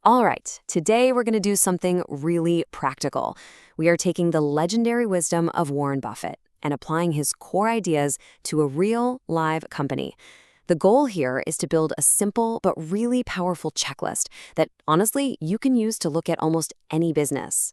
All right, today we're going to do something really practical. We are taking the legendary wisdom of Warren Buffett and applying his core ideas to a real, live company. The goal here is to build a simple but really powerful checklist that, honestly, you can use to look at almost any business.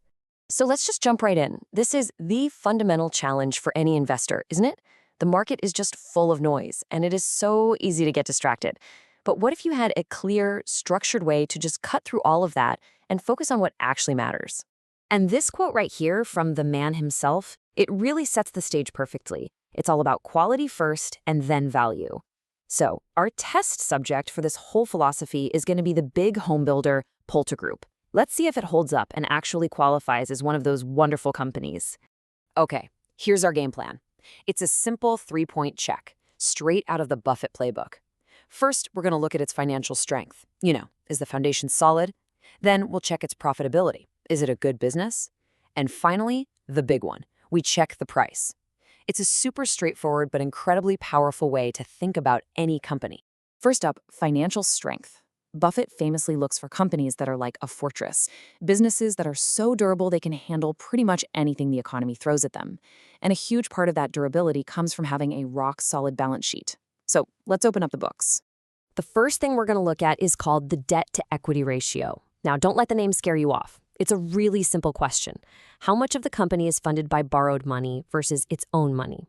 So let's just jump right in. This is the fundamental challenge for any investor, isn't it? The market is just full of noise, and it is so easy to get distracted. But what if you had a clear, structured way to just cut through all of that and focus on what actually matters? And this quote right here from the man himself, it really sets the stage perfectly. It's all about quality first and then value. So, our test subject for this whole philosophy is going to be the big home builder, PulteGroup. Let's see if it holds up and actually qualifies as one of those wonderful companies. Okay, here's our game plan. It's a simple three-point check, straight out of the Buffett playbook. First, we're going to look at its financial strength. Is the foundation solid? Then we'll check its profitability. Is it a good business? And finally, the big one. We check the price. It's a super straightforward but incredibly powerful way to think about any company. First up, financial strength. Buffett famously looks for companies that are like a fortress, businesses that are so durable they can handle pretty much anything the economy throws at them. And a huge part of that durability comes from having a rock-solid balance sheet. So let's open up the books. The first thing we're going to look at is called the debt-to-equity ratio. Now, don't let the name scare you off. It's a really simple question. How much of the company is funded by borrowed money versus its own money?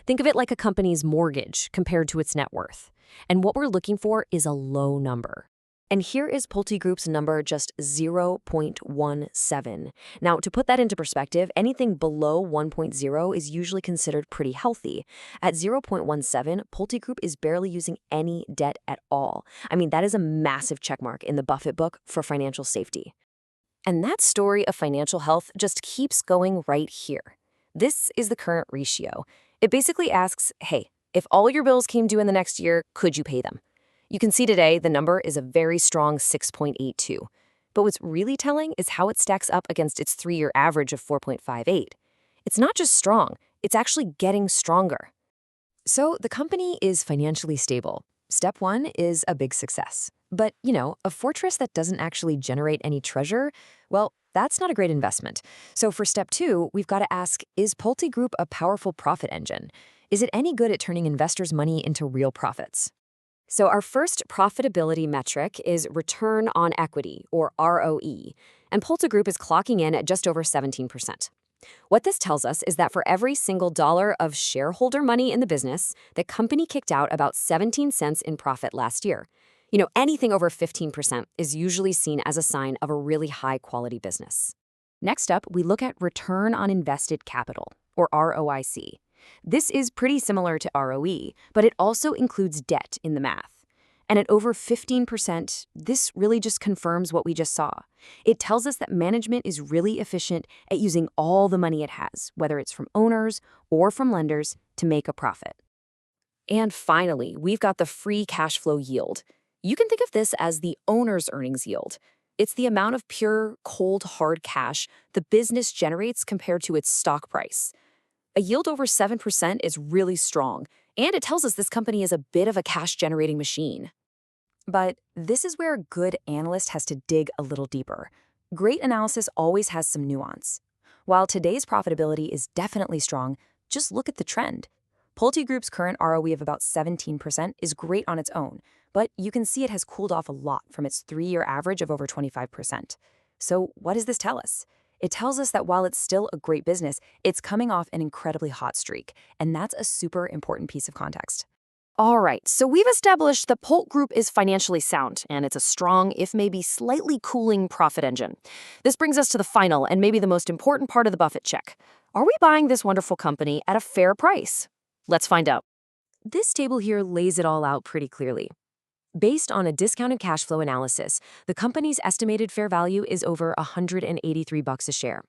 Think of it like a company's mortgage compared to its net worth. And what we're looking for is a low number. And here is PulteGroup's number, just 0.17. Now, to put that into perspective, anything below 1.0 is usually considered pretty healthy. At 0.17, PulteGroup is barely using any debt at all. I mean, that is a massive checkmark in the Buffett book for financial safety. And that story of financial health just keeps going right here. This is the current ratio. It basically asks, hey, if all your bills came due in the next year, could you pay them? You can see today the number is a very strong 6.82. But what's really telling is how it stacks up against its 3-year average of 4.58. It's not just strong, it's actually getting stronger. So the company is financially stable. Step 1 is a big success. But, a fortress that doesn't actually generate any treasure, well, that's not a great investment. So for step 2, we've got to ask, is PulteGroup a powerful profit engine? Is it any good at turning investors' money into real profits? So our first profitability metric is return on equity, or ROE, and PulteGroup is clocking in at just over 17%. What this tells us is that for every single dollar of shareholder money in the business, the company kicked out about 17 cents in profit last year. Anything over 15% is usually seen as a sign of a really high-quality business. Next up, we look at return on invested capital, or ROIC. This is pretty similar to ROE, but it also includes debt in the math. And at over 15%, this really just confirms what we just saw. It tells us that management is really efficient at using all the money it has, whether it's from owners or from lenders, to make a profit. And finally, we've got the free cash flow yield. You can think of this as the owner's earnings yield. It's the amount of pure, cold, hard cash the business generates compared to its stock price. A yield over 7% is really strong, and it tells us this company is a bit of a cash-generating machine. But this is where a good analyst has to dig a little deeper. Great analysis always has some nuance. While today's profitability is definitely strong, just look at the trend. PulteGroup's current ROE of about 17% is great on its own, but you can see it has cooled off a lot from its 3-year average of over 25%. So what does this tell us? It tells us that while it's still a great business, it's coming off an incredibly hot streak, and that's a super important piece of context. All right, so we've established that PulteGroup is financially sound, and it's a strong, if maybe slightly cooling, profit engine. This brings us to the final and maybe the most important part of the Buffett check. Are we buying this wonderful company at a fair price? Let's find out. This table here lays it all out pretty clearly. Based on a discounted cash flow analysis, the company's estimated fair value is over $183 a share.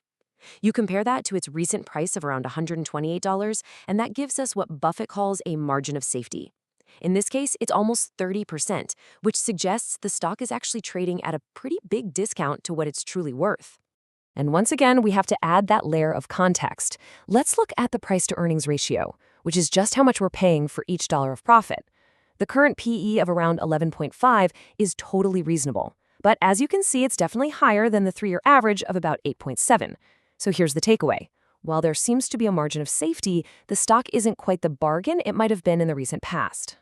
You compare that to its recent price of around $128, and that gives us what Buffett calls a margin of safety. In this case, it's almost 30%, which suggests the stock is actually trading at a pretty big discount to what it's truly worth. And once again, we have to add that layer of context. Let's look at the price-to-earnings ratio, which is just how much we're paying for each dollar of profit. The current PE of around 11.5 is totally reasonable, But as you can see, it's definitely higher than the 3-year average of about 8.7. So here's the takeaway. While there seems to be a margin of safety, the stock isn't quite the bargain it might have been in the recent past.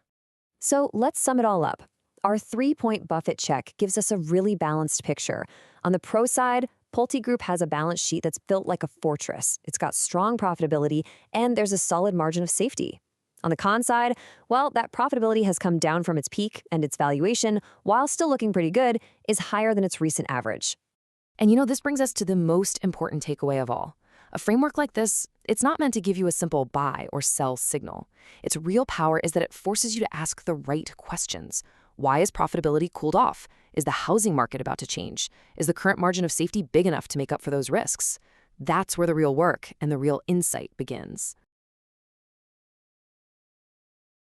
So let's sum it all up. Our 3-point Buffett check gives us a really balanced picture. On the pro side, PulteGroup has a balance sheet that's built like a fortress. It's got strong profitability, and there's a solid margin of safety. On the con side, well, that profitability has come down from its peak, and its valuation, while still looking pretty good, is higher than its recent average. And this brings us to the most important takeaway of all. A framework like this, it's not meant to give you a simple buy or sell signal. Its real power is that it forces you to ask the right questions. Why is profitability cooled off? Is the housing market about to change? Is the current margin of safety big enough to make up for those risks? That's where the real work and the real insight begins.